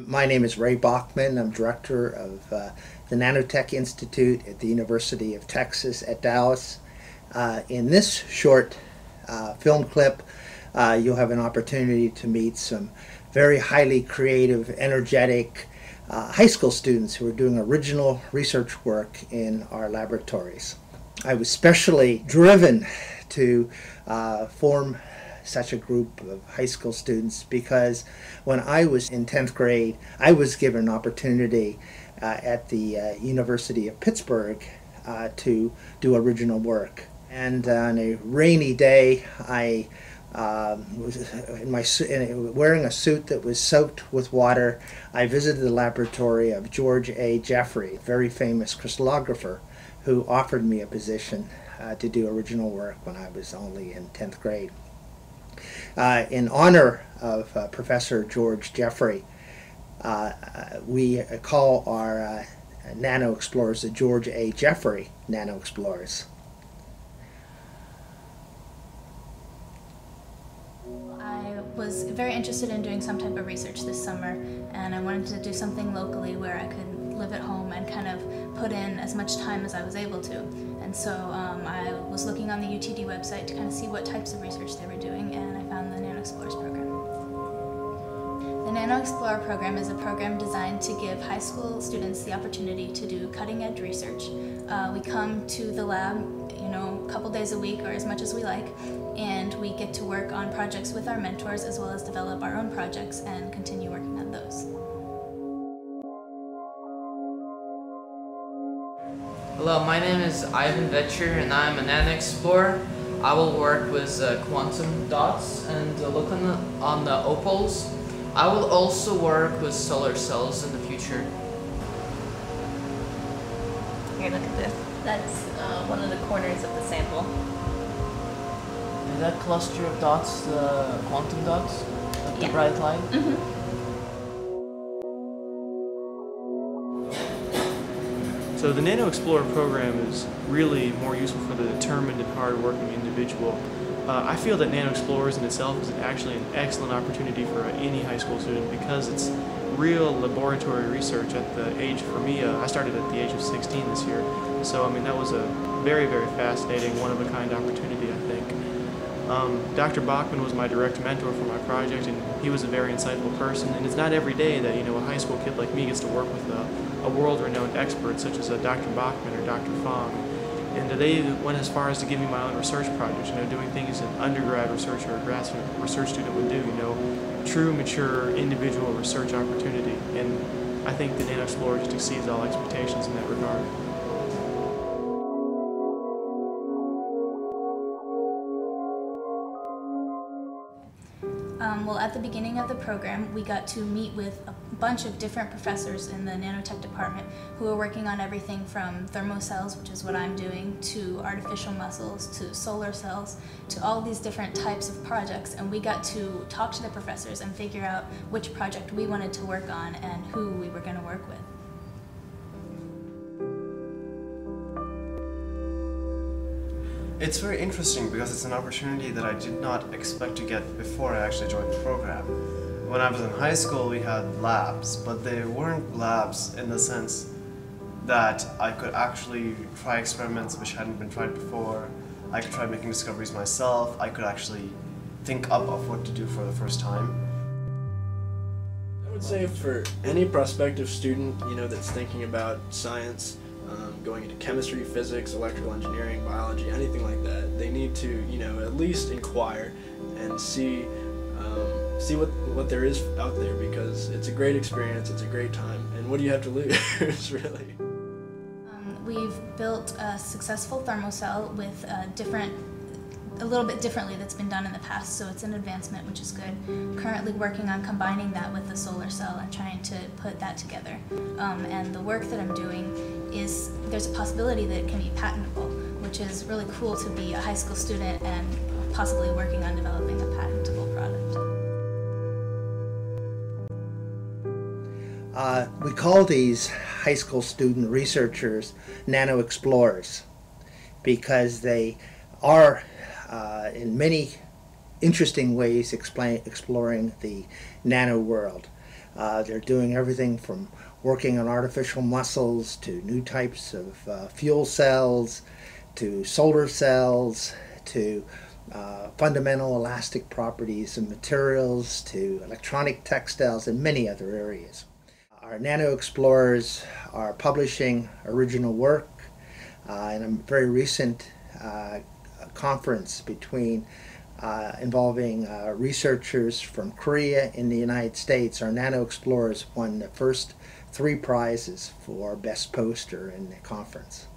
My name is Ray Bachman. I'm director of the Nanotech Institute at the University of Texas at Dallas. In this short film clip, you'll have an opportunity to meet some very highly creative, energetic high school students who are doing original research work in our laboratories. I was specially driven to form such a group of high school students because when I was in 10th grade, I was given an opportunity at the University of Pittsburgh to do original work. And on a rainy day, I was wearing a suit that was soaked with water. I visited the laboratory of George A. Jeffrey, a very famous crystallographer, who offered me a position to do original work when I was only in 10th grade. In honor of Professor George Jeffrey, we call our NanoExplorers the George A. Jeffrey NanoExplorers. I was very interested in doing some type of research this summer, and I wanted to do something locally where I could live at home and kind of put in as much time as I was able to. And so I was looking on the UTD website to kind of see what types of research they were doing, and I found the NanoExplorers program. The NanoExplorer program is a program designed to give high school students the opportunity to do cutting-edge research. We come to the lab, a couple days a week or as much as we like, and we get to work on projects with our mentors as well as develop our own projects and continue working on those. Hello, my name is Ivan Vetcher and I'm a NanoExplorer. I will work with quantum dots and look on the opals. I will also work with solar cells in the future. Here, look at this. That's one of the corners of the sample. Is that cluster of dots the quantum dots? Like the bright light? Mm-hmm. So the NanoExplorer program is really more useful for the determined and hard-working individual. I feel that NanoExplorers in itself is actually an excellent opportunity for any high school student because it's real laboratory research at the age, for me, I started at the age of 16 this year. So I mean that was a very, very fascinating, one-of-a-kind opportunity, I think. Dr. Bachman was my direct mentor for my project, and he was a very insightful person, and it's not every day that a high school kid like me gets to work with a world-renowned expert such as Dr. Bachman or Dr. Fong. And they went as far as to give me my own research projects, doing things an undergrad researcher or grad research student would do, true, mature, individual research opportunity. And I think the NanoExplorer just exceeds all expectations in that regard. Well, at the beginning of the program, we got to meet with a bunch of different professors in the nanotech department who are working on everything from thermocells, which is what I'm doing, to artificial muscles, to solar cells, to all these different types of projects. And we got to talk to the professors and figure out which project we wanted to work on and who we were going to work with. It's very interesting because it's an opportunity that I did not expect to get before I actually joined the program. When I was in high school, we had labs, but they weren't labs in the sense that I could actually try experiments which hadn't been tried before. I could try making discoveries myself. I could actually think up of what to do for the first time. I would say for any prospective student, that's thinking about science, going into chemistry, physics, electrical engineering, biology, anything like that, they need to, at least inquire and see what there is out there, because it's a great experience, it's a great time, and what do you have to lose, really? We've built a successful thermocell with a little bit differently that's been done in the past, so it's an advancement, which is good. Currently working on combining that with the solar cell and trying to put that together. And the work that I'm doing there's a possibility that it can be patentable, which is really cool to be a high school student and possibly working on developing a patentable product. We call these high school student researchers NanoExplorers because they are in many interesting ways exploring the nano world. They're doing everything from working on artificial muscles to new types of fuel cells to solar cells to fundamental elastic properties of materials to electronic textiles and many other areas. Our NanoExplorers are publishing original work in a very recent conference involving researchers from Korea in the United States. Our NanoExplorers won the first 3 prizes for Best Poster in the conference.